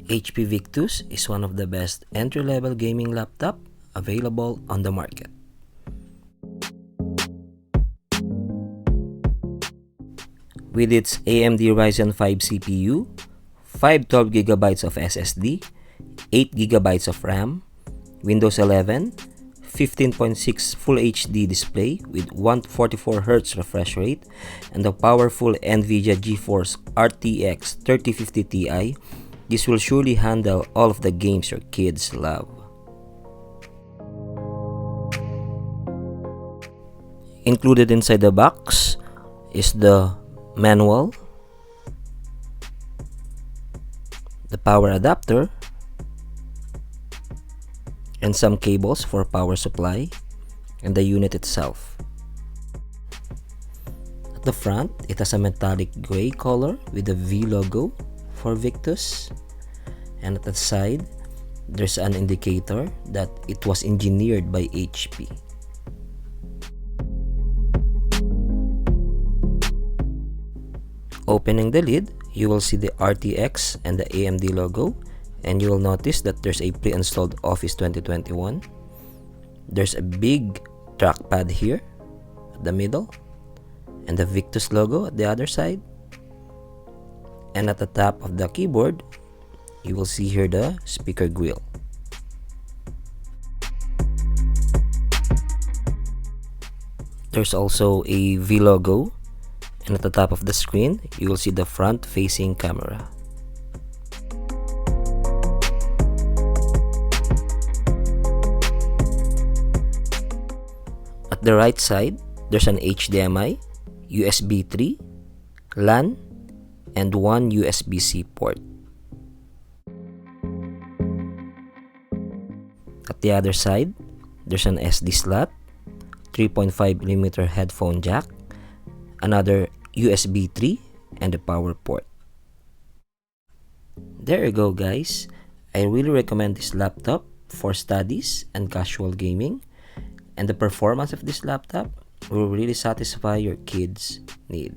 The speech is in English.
HP Victus is one of the best entry-level gaming laptop available on the market. With its AMD Ryzen 5 CPU, 512GB of SSD, 8GB of RAM, Windows 11, 15.6 Full HD display with 144Hz refresh rate, and the powerful NVIDIA GeForce RTX 3050 Ti, this will surely handle all of the games your kids love. Included inside the box is the manual, the power adapter, and some cables for power supply, and the unit itself. At the front, it has a metallic gray color with the V logo for Victus, and at the side, there's an indicator that it was engineered by HP. Opening the lid, you will see the RTX and the AMD logo, and you will notice that there's a pre-installed Office 2021. There's a big trackpad here at the middle, and the Victus logo at the other side. And at the top of the keyboard, you will see here the speaker grill. There's also a V logo, and at the top of the screen, you will see the front-facing camera. At the right side, there's an HDMI, USB 3, LAN, and one USB-C port. At the other side, there's an SD slot, 3.5mm headphone jack, another USB 3, and a power port. There you go, guys. I really recommend this laptop for studies and casual gaming, and the performance of this laptop will really satisfy your kids' need.